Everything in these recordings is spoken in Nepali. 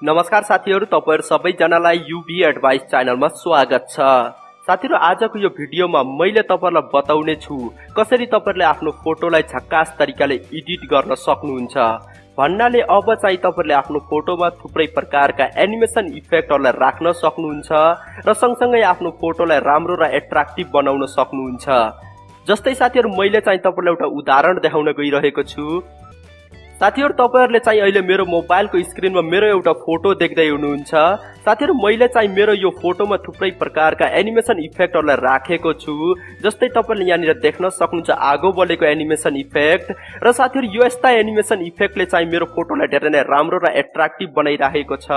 नमस्कार साथीहरु, तपाईहरु सबैजनालाई UvAdvice च्यानलमा स्वागत छ। साथीहरु, आजको यो भिडियोमा मैले तपाईहरुलाई बताउने छु कसरी तपाईहरुले आफ्नो फोटोलाई झक्कास तरिकाले एडिट गर्न सक्नुहुन्छ। भन्नाले अब चाहिँ तपाईहरुले आफ्नो फोटोमा थुप्रै प्रकारका एनिमेसन इफेक्टहरुलाई राख्न सक्नुहुन्छ र सँगसँगै आफ्नो फोटोलाई राम्रो र एट्र्याक्टिभ बनाउन सक्नुहुन्छ। जस्तै साथीहरु, मैले चाहिँ तपाईहरुलाई एउटा उदाहरण देखाउन गइरहेको छु। साथीहरु, तपाईहरुले चाहिँ अहिले मेरो मोबाइलको स्क्रिनमा मेरो एउटा फोटो देख्दै हुनुहुन्छ। साथीहरु, मैले चाहिँ मेरो यो फोटोमा थुप्रै प्रकारका एनिमेसन इफेक्टहरुलाई राखेको छु। जस्तै तपाईहरुले यहाँनिर देख्न सक्नुहुन्छ आगो बलेको एनिमेसन इफेक्ट। र साथीहरु, यो यस्ता एनिमेसन इफेक्टले चाहिँ मेरो फोटोलाई धेरै नै राम्रो र एट्र्याक्टिभ बनाइराखेको छ।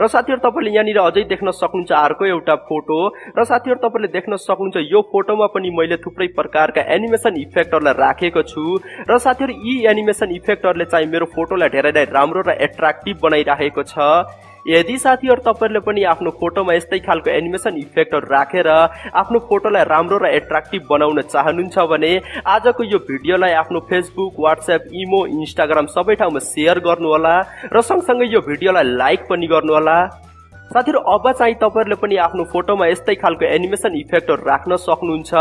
र साथीहरु, तपाईले यहाँनिर अझै देख्न सक्नुहुन्छ अर्को एउटा फोटो। र साथीहरु, तपाईले देख्न सक्नुहुन्छ यो फोटोमा पनि मैले थुप्रै प्रकारका एनिमेसन इफेक्टहरुलाई राखेको छु। र साथीहरु, यी एनिमेसन इफेक्टहरुले चाहिँ मेरो फोटोलाई धेरै नै राम्रो र एट्र्याक्टिभ बनाइराखेको छ। यदि साथीहरु तपाईहरुले पनि आफ्नो फोटोमा यस्तै खालको एनिमेसन इफेक्टहरु राखेर आफ्नो फोटोलाई राम्रो र एट्र्याक्टिभ बनाउन चाहनुहुन्छ भने आजको यो भिडियोलाई आफ्नो फेसबुक, व्हाट्सएप, इमो, इन्स्टाग्राम सबै ठाउँमा शेयर गर्नुहोला र सँगसँगै यो भिडियोलाई लाइक पनि गर्नुहोला। साथीहरु, अब चाहिँ तपाईहरुले पनि आफ्नो फोटोमा यस्तै खालको एनिमेसन इफेक्टहरु राख्न सक्नुहुन्छ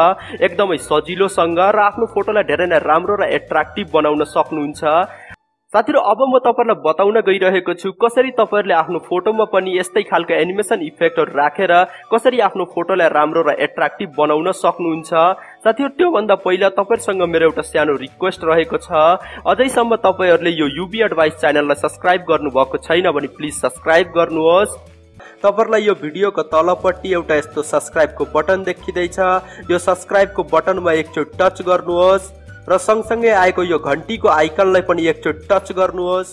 एकदमै सजिलोसँग र आफ्नो फोटोलाई धेरै नै राम्रो र एट्र्याक्टिभ बनाउन सक्नुहुन्छ। साथीहरु, अब म तपाईहरुलाई बताउन गइरहेको छु कसरी तपाईहरुले आफ्नो फोटोमा पनि यस्तै खालको एनिमेसन इफेक्टहरु राखेर कसरी आफ्नो फोटोलाई राम्रो र एट्र्याक्टिभ बनाउन सक्नुहुन्छ। साथीहरु, त्यो भन्दा पहिला तपाईहरुसँग मेरो एउटा सानो रिक्वेस्ट रहेको छ। अझैसम्म तपाईहरुले यो UvAdvice च्यानललाई सब्स्क्राइब गर्नुभएको छैन भने प्लिज सब्स्क्राइब गर्नुहोस्। तपाईहरुलाई यो भिडियोको तलपट्टि एउटा यस्तो सब्स्क्राइबको बटन देखिँदैछ। यो सब्स्क्राइबको बटनमा एकचोटि टच गर्नुहोस् र सँगसँगै आएको यो घण्टीको आइकनलाई पनि एकचोटि टच गर्नुहोस्।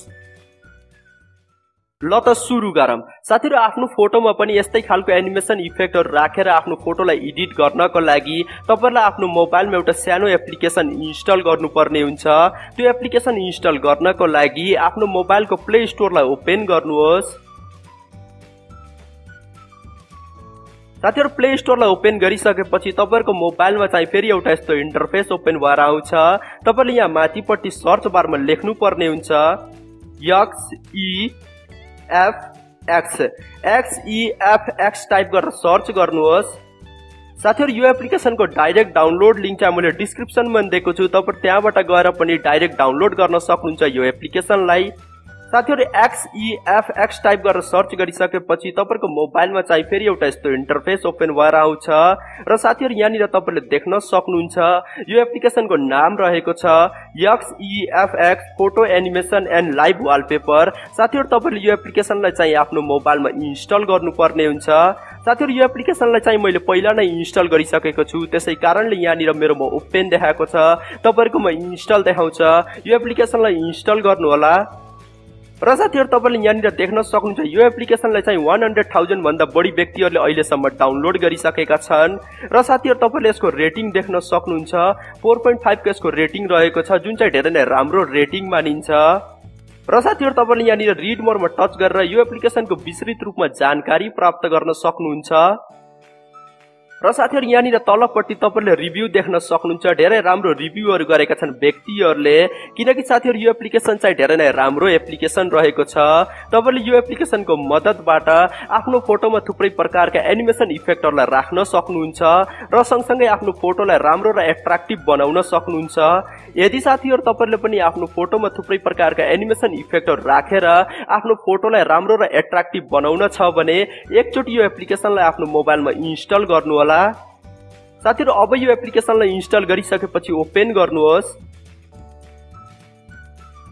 ल त सुरु गरौँ। साथीहरु, आफ्नो फोटोमा पनि यस्तै खालको एनिमेसन इफेक्टहरु राखेर आफ्नो फोटोलाई एडिट गर्नको लागि तपाईहरुलाई आफ्नो मोबाइलमा एउटा सानो एप्लिकेसन इन्स्टल गर्नुपर्ने हुन्छ। त्यो एप्लिकेसन इन्स्टल गर्नको लागि आफ्नो मोबाइलको प्ले स्टोरलाई ओपन गर्नुहोस्। साथीहरु, प्ले स्टोरलाई ओपन गरिसकेपछि तपाईहरुको मोबाइलमा चाहिँ फेरि एउटा यस्तो इन्टरफेस ओपन भएर आउँछ। तपाईले यहाँ माथिपट्टि सर्च बारमा लेख्नु पर्ने हुन्छ XEFX टाइप गरेर सर्च गर्नुहोस्। साथीहरु, यो एप्लिकेसनको डाइरेक्ट डाउनलोड लिंक चाहिँ मैले डिस्क्रिप्सनमा दिएको छु। तपाईहरु त्यहाँबाट गएर पनि डाइरेक्ट डाउनलोड गर्न सक्नुहुन्छ यो एप्लिकेसनलाई। साथीहरु, XEFX टाइप गरेर सर्च गरिसकेपछि तपाईहरुको मोबाइलमा चाहिँ फेरि एउटा यस्तो इन्टरफेस ओपन भएर आउँछ। र साथीहरु, यहाँनिर तपाईले देख्न सक्नुहुन्छ यो एप्लिकेसनको नाम रहेको छ XEFX photo animation and live wallpaper. साथीहरु, तपाईले यो एप्लिकेसनलाई चाहिँ आफ्नो मोबाइलमा इन्स्टल गर्नुपर्ने हुन्छ। साथीहरु, यो एप्लिकेसनलाई चाहिँ मैले पहिला नै इन्स्टल गरिसकेको छु, त्यसै कारणले यहाँनिर मेरोमा ओपन देखाएको छ। तपाईहरुकोमा इन्स्टल देखाउँछ। यो एप्लिकेसनलाई इन्स्टल गर्नु होला। र साथीहरु, तपाईले यहाँनिर देख्न सक्नुहुन्छ यो एप्लिकेसनलाई चाहिँ 100,000 भन्दा बढी व्यक्तिहरुले अहिलेसम्म डाउनलोड गरिसकेका छन्। र साथीहरु, तपाईले यसको रेटिङ देख्न सक्नुहुन्छ 4.5 को यसको रेटिङ रहेको छ, जुन चाहिँ धेरै नै राम्रो रेटिङ मानिन्छ। र साथीहरु, तपाईले यहाँनिर रिड मोरमा टच गरेर यो एप्लिकेसनको विस्तृत रूपमा जानकारी प्राप्त गर्न सक्नुहुन्छ। र साथीहरु, यहाँनिर तलपट्टि तपाईले रिभ्यू देख्न सक्नुहुन्छ। धेरै राम्रो रिभ्यूहरु गरेका छन् व्यक्तिहरुले, किनकि साथीहरु यो एप्लिकेसन चाहिँ धेरै नै राम्रो एप्लिकेसन रहेको छ। तपाईले यो एप्लिकेसनको मद्दतबाट आफ्नो फोटोमा थुप्रै प्रकारका एनिमेसन इफेक्टहरुलाई राख्न सक्नुहुन्छ र सँगसँगै आफ्नो फोटोलाई राम्रो र एट्र्याक्टिभ बनाउन सक्नुहुन्छ। यदि साथीहरु तपाईले पनि आफ्नो फोटोमा थुप्रै प्रकारका एनिमेसन इफेक्टहरु राखेर आफ्नो फोटोलाई राम्रो र एट्र्याक्टिभ बनाउन छ भने एकचोटि यो एप्लिकेसनलाई आफ्नो मोबाइलमा इन्स्टल गर्नु होला। साथीहरु, अब यो एप्लिकेसनलाई इन्स्टल गरिसकेपछि ओपन गर्नुहोस्।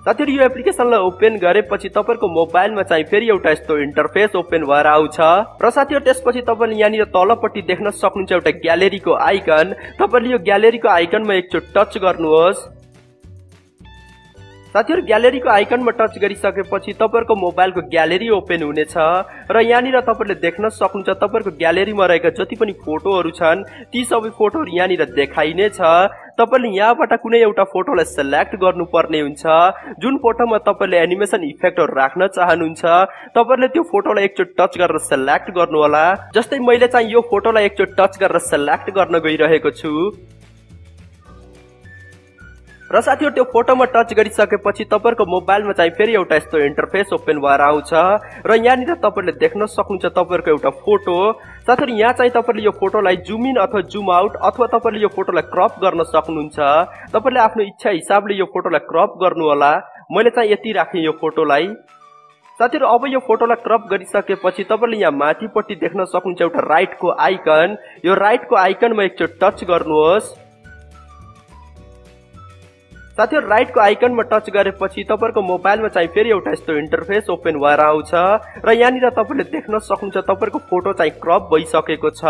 साथीहरु, यो एप्लिकेसनलाई ओपन गरेपछि तपाईहरुको मोबाइलमा चाहिँ फेरि एउटा यस्तो इन्टरफेस ओपन भएर आउँछ। र साथीहरु, त्यसपछि तपाईले यहाँनिर तलपट्टि देख्न सक्नुहुन्छ एउटा ग्यालेरीको आइकन। तपाईले यो ग्यालेरीको आइकनमा एकचोटि टच गर्नुहोस्। साथीहरु, ग्यालेरीको आइकनमा टच गरिसकेपछि तपाईहरुको मोबाइलको ग्यालेरी ओपन हुनेछ। र यहाँनिर तपाईले देख्न सक्नुहुन्छ तपाईहरुको ग्यालेरीमा रहेका जति पनि फोटोहरु छन् ती सबै फोटोहरु यहाँनिर देखाइनेछ। तपाईले यहाँबाट कुनै एउटा फोटोलाई सिलेक्ट गर्नुपर्ने हुन्छ। जुन फोटोमा तपाईले एनिमेसन इफेक्टहरु राख्न चाहनुहुन्छ तपाईले त्यो फोटोलाई एकचोटि टच गरेर सिलेक्ट गर्नु होला। जस्तै मैले चाहिँ यो फोटोलाई एकचोटि टच गरेर सिलेक्ट गर्न गइरहेको छु। र साथीहरु त्यो फोटोमा टच गरिसकेपछि तपाईहरुको मोबाइलमा चाहिँ फेरि एउटा यस्तो इन्टरफेस ओपन भएर आउँछ र यहाँनिर तपाईहरुले देख्न सक्नुहुन्छ तपाईहरुको एउटा फोटो। साथीहरु यहाँ चाहिँ तपाईहरुले यो फोटोलाई जुम इन अथवा जुम आउट अथवा तपाईहरुले यो फोटोलाई क्रप गर्न सक्नुहुन्छ। तपाईहरुले आफ्नो इच्छा हिसाबले यो फोटोलाई क्रप गर्नु होला। मैले चाहिँ यति राखे यो फोटोलाई। साथीहरु अब यो फोटोलाई क्रप गरिसकेपछि तपाईहरुले यहाँ माथिपट्टि देख्न सक्नुहुन्छ एउटा राइटको आइकन। यो राइटको आइकनमा एकचोटि टच गर्नुहोस्। साथीहरु राइटको आइकनमा टच गरेपछि तपाईहरुको मोबाइलमा चाहिँ फेरि एउटा यस्तो इन्टरफेस ओपन भएर आउँछ र यहाँनिर तपाईहरुले देख्न सक्नुहुन्छ तपाईहरुको फोटो चाहिँ क्रप भइसकेको छ।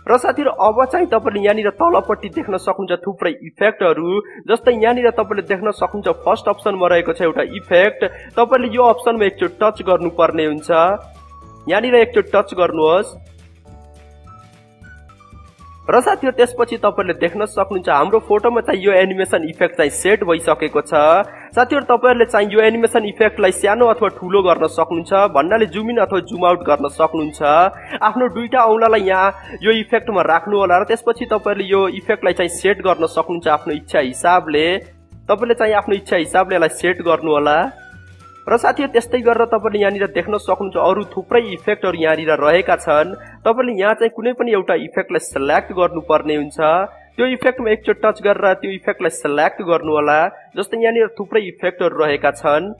र साथीहरु अब चाहिँ तपाईहरुले यहाँनिर तलपट्टि देख्न सक्नुहुन्छ थुप्रै इफेक्टहरु। जस्तै यहाँनिर तपाईहरुले देख्न सक्नुहुन्छ फर्स्ट अप्सनमा रहेको छ एउटा इफेक्ट। तपाईहरुले यो अप्सनमा एकचोटि टच गर्नुपर्ने हुन्छ। यहाँनिर एकचोटि टच गर्नुहोस् र साथीहरु त्यसपछि तपाईहरुले देख्न सक्नुहुन्छ हाम्रो फोटोमा चाहिँ यो एनिमेसन इफेक्ट चाहिँ सेट भइसकेको छ। साथीहरु तपाईहरुले चाहिँ यो एनिमेसन इफेक्टलाई सानो अथवा ठूलो गर्न सक्नुहुन्छ। भन्नाले जुम इन अथवा जुम आउट गर्न सक्नुहुन्छ। आफ्नो दुईटा औंलालाई यहाँ यो इफेक्टमा राख्नु होला र त्यसपछि तपाईहरुले यो इफेक्टलाई चाहिँ सेट गर्न सक्नुहुन्छ आफ्नो इच्छा हिसाबले। तपाईले चाहिँ आफ्नो इच्छा हिसाबले यसलाई सेट गर्नु होला। र साथीहरु त्यस्तै गरेर तपाईले यहाँनिर देख्न सक्नुहुन्छ अरु थुप्रै इफेक्टहरु यहाँनिर रहेका छन्। तपाईले यहाँ चाहिँ कुनै पनि एउटा इफेक्टलाई सिलेक्ट गर्नुपर्ने हुन्छ। त्यो इफेक्टमा एकचोटि टच गरेर त्यो इफेक्टलाई सिलेक्ट गर्नु होला। जस्तै यहाँनिर थुप्रै इफेक्टहरु रहेका छन्।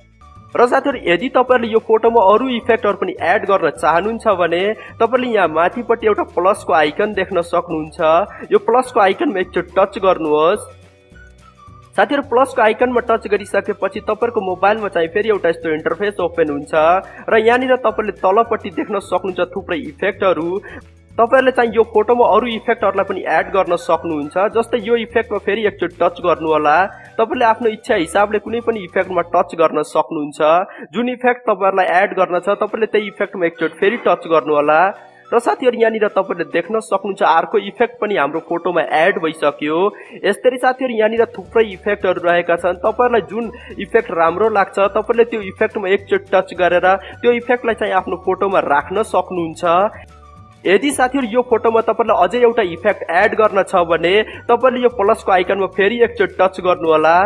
र साथीहरु यदि तपाईहरुले यो फोटोमा अरु इफेक्टहरु पनि एड गर्न चाहनुहुन्छ भने तपाईले यहाँ माथिपट्टि एउटा प्लसको आइकन देख्न सक्नुहुन्छ। यो प्लसको आइकनमा एकचोटि टच गर्नुहोस्। साथीहरु प्लसको आइकनमा टच गरिसकेपछि तपाईहरुको मोबाइलमा चाहिँ फेरि एउटा यस्तो इन्टरफेस ओपन हुन्छ र यहाँनिर तपाईले तलपट्टि देख्न सक्नुहुन्छ थुप्रै इफेक्टहरु। तपाईहरुले चाहिँ यो फोटोमा अरु इफेक्टहरुलाई पनि एड गर्न सक्नुहुन्छ। जस्तै यो इफेक्टमा फेरि एकचोटि टच गर्नु होला। तपाईले आफ्नो इच्छा हिसाबले कुनै पनि इफेक्टमा टच गर्न सक्नुहुन्छ। जुन इफेक्ट तपाईहरुलाई एड गर्न छ तपाईले त्यही इफेक्टमा एकचोटि फेरि टच गर्नु होला। र साथीहरु यहाँनिर तपाईले देख्न सक्नुहुन्छ अर्को इफेक्ट पनि हाम्रो फोटोमा एड भइसक्यो। यसरी साथीहरु यहाँनिर थुप्रै इफेक्टहरु रहेका छन्। तपाईहरुलाई जुन इफेक्ट राम्रो लाग्छ तपाईले त्यो इफेक्टमा एकचोटि टच गरेर त्यो इफेक्टलाई चाहिँ आफ्नो फोटोमा राख्न सक्नुहुन्छ। यदि साथीहरु यो फोटोमा तपाईलाई अझै एउटा इफेक्ट एड गर्न छ भने तपाईले यो प्लसको आइकनमा फेरि एकचोटि टच गर्नु होला।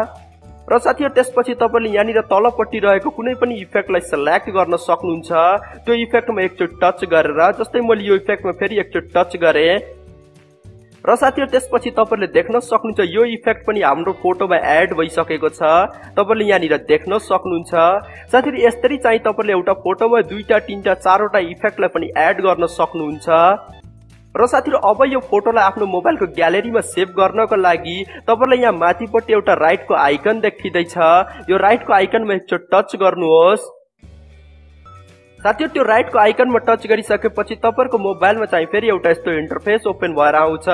र साथीहरु त्यसपछि तपाईले यहाँनिर तलपट्टि रहेको कुनै पनि इफेक्टलाई सिलेक्ट गर्न सक्नुहुन्छ। त्यो इफेक्टमा एकचोटि टच गरेर जस्तै मैले यो इफेक्टमा फेरि एकचोटि टच गरे र साथीहरु त्यसपछि तपाईले देख्न सक्नुहुन्छ यो इफेक्ट पनि हाम्रो फोटोमा एड भइसकेको छ। तपाईले यहाँनिर देख्न सक्नुहुन्छ। साथीहरु यसरी चाहिँ तपाईले एउटा फोटोमा दुईटा तीनटा चारवटा इफेक्टलाई पनि एड गर्न सक्नुहुन्छ। र साथीहरु अब यो फोटोलाई आफ्नो मोबाइलको ग्यालेरीमा सेभ गर्नको लागि तपाईलाई यहाँ माथिपट्टि एउटा राइटको आइकन देखिँदैछ। यो राइटको आइकनमा एकचोटि टच गर्नुहोस्। साथीहरु त्यो राइटको आइकनमा टच गरिसकेपछि तपाईहरुको मोबाइलमा चाहिँ फेरि एउटा यस्तो इन्टरफेस ओपन भएर आउँछ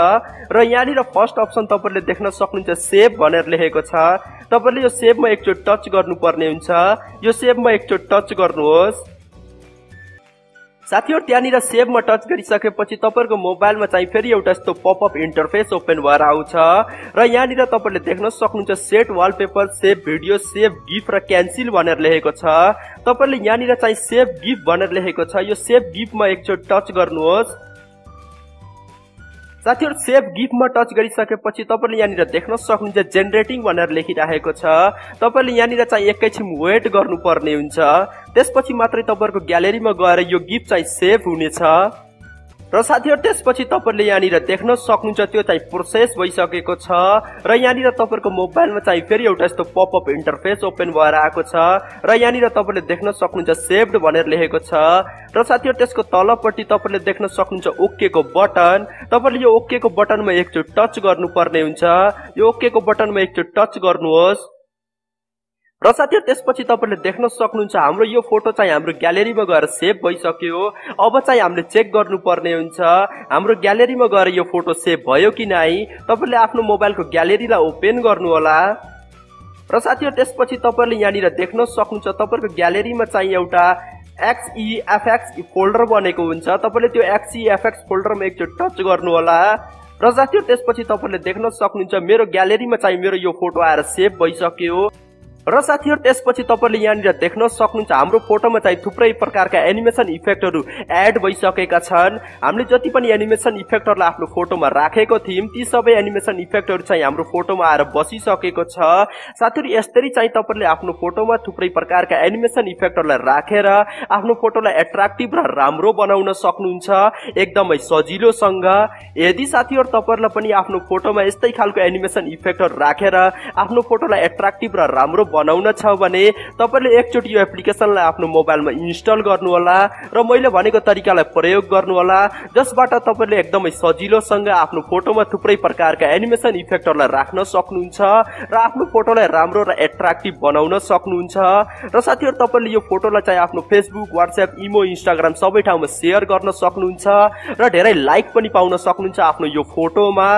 र यहाँनिर फर्स्ट अप्सन तपाईले देख्न सक्नुहुन्छ सेभ भनेर लेखेको छ। तपाईले यो सेभमा एकचोटि टच गर्नुपर्ने हुन्छ। यो सेभमा एकचोटि टच गर्नुहोस्। साथीहरु त्यहाँनिर सेभमा टच गरिसकेपछि तपाईहरुको मोबाइलमा चाहिँ फेरि एउटा यस्तो पपअप इन्टरफेस ओपन भएर आउँछ र यहाँनिर तपाईले देख्न सक्नुहुन्छ set wallpaper, save video, save GIF र क्यान्सल भनेर लेखेको छ। तपाईले यहाँनिर चाहिँ सेभ गिफ भनेर लेखेको छ। यो सेभ गिफमा एकचोटि टच गर्नुहोस्। साथीहरु सेभ गिफमा टच गरिसकेपछि तपाईले यहाँनिर देख्न सक्नुहुन्छ जेनरेटिङ भनेर लेखिरहेको छ। तपाईले यहाँनिर चाहिँ एकैछिन वेट गर्नुपर्ने हुन्छ। त्यसपछि मात्रै तपाईहरुको ग्यालेरीमा गएर यो गिफ चाहिँ सेभ हुनेछ। र साथीहरु त्यसपछि तपाईले यहाँनिर देख्न सक्नुहुन्छ त्यो चाहिँ प्रोसेस भइसकेको छ र यहाँनिर तपाईहरुको मोबाइलमा चाहिँ फेरि एउटा यस्तो पपअप इन्टरफेस ओपन भएर आएको छ र यहाँनिर तपाईले देख्न सक्नुहुन्छ सेभड भनेर लेखेको छ। र साथीहरु त्यसको तलपट्टि तपाईले देख्न सक्नुहुन्छ ओके को बटन। तपाईले यो ओके को बटनमा एकचोटि टच गर्नुपर्ने हुन्छ। यो ओके को बटनमा एकचोटि टच गर्नुहोस्। र साथीहरु त्यसपछि तपाईले देख्न सक्नुहुन्छ हाम्रो यो फोटो चाहिँ हाम्रो ग्यालेरीमा गएर सेभ भइसक्यो। अब चाहिँ हामीले चेक गर्नुपर्ने हुन्छ हाम्रो ग्यालेरीमा गएर यो फोटो सेभ भयो कि नै। तपाईले आफ्नो मोबाइलको ग्यालेरीलाई ओपन गर्नु होला। र साथीहरु त्यसपछि तपाईले यहाँनिर देख्न सक्नुहुन्छ तपाईहरुको ग्यालेरीमा चाहिँ एउटा XEFX फोल्डर बनेको हुन्छ। तपाईले त्यो XEFX फोल्डरमा एकचोटि टच गर्नु होला। र साथीहरु त्यसपछि तपाईले देख्न सक्नुहुन्छ मेरो ग्यालेरीमा चाहिँ मेरो यो फोटो आएर सेभ भइसक्यो। र साथीहरु त्यसपछि तपाईले यहाँनिर देख्न सक्नुहुन्छ हाम्रो फोटोमा चाहिँ थुप्रै प्रकारका एनिमेसन इफेक्टहरु एड भइसकेका छन्। हामीले जति पनि एनिमेसन इफेक्टहरुलाई आफ्नो फोटोमा राखेको थियौं ती सबै एनिमेसन इफेक्टहरु चाहिँ हाम्रो फोटोमा आएर बसिसकेको छ। साथीहरु यसरी चाहिँ तपाईले आफ्नो फोटोमा थुप्रै प्रकारका एनिमेसन इफेक्टहरुलाई राखेर आफ्नो फोटोलाई एट्र्याक्टिभ र राम्रो बनाउन सक्नुहुन्छ एकदमै सजिलोसँग। यदि साथीहरु तपाईहरुलाई पनि आफ्नो फोटोमा यस्तै खालको एनिमेसन इफेक्टहरु राखेर आफ्नो फोटोलाई एट्र्याक्टिभ र राम्रो बनाउन छ भने तपाईले एकचोटी यो एप्लिकेसनलाई आफ्नो मोबाइलमा इन्स्टल गर्नु होला र मैले भनेको तरिकालाई प्रयोग गर्नु होला, जसबाट तपाईले एकदमै सजिलोसँग आफ्नो फोटोमा थुप्रै प्रकारका एनिमेसन इफेक्टहरुलाई राख्न सक्नुहुन्छ र आफ्नो फोटोलाई राम्रो र एट्र्याक्टिभ बनाउन सक्नुहुन्छ। र साथीहरु तपाईले यो फोटोलाई चाहिँ आफ्नो फेसबुक, व्हाट्सएप, इमो, इन्स्टाग्राम सबै ठाउँमा शेयर गर्न सक्नुहुन्छ र धेरै लाइक पनि पाउन सक्नुहुन्छ आफ्नो यो फोटोमा।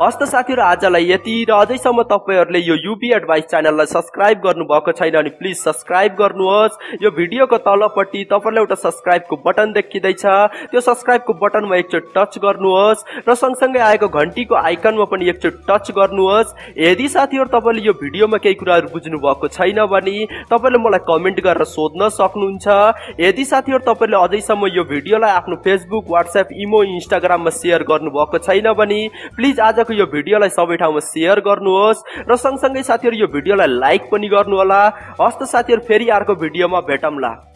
हस्त साथीहरु आजलाई यति र अझैसम्म तपाईहरुले यो युभी एडभाइस च्यानललाई सब्स्क्राइब गर्नु भएको छैन भने प्लिज सब्स्क्राइब गर्नुहोस्। यो भिडियोको तलपट्टि तपाईलाई एउटा सब्स्क्राइबको बटन देखिदैछ, त्यो सब्स्क्राइबको बटनमा एकचोटी टच गर्नुहोस् र सँगसँगै आएको घण्टीको आइकनमा पनि एकचोटी टच गर्नुहोस्। यदि साथीहरु तपाईले यो भिडियोमा केही कुराहरु बुझ्नु भएको छैन भने तपाईले मलाई कमेन्ट गरेर सोध्न सक्नुहुन्छ। यदि साथीहरु तपाईले अझैसम्म यो भिडियोलाई आफ्नो फेसबुक, व्हाट्सएप, इमो, इन्स्टाग्राममा शेयर गर्नु भएको छैन भने प्लिज आजको यो भिडियोलाई सबै ठाउँमा शेयर गर्नुहोस् र सँगसँगै साथीहरु यो भिडियोलाई लाइक पनि गर्नु होला। हस्त साथीहरु फेरि अर्को भिडियोमा भेटौँला।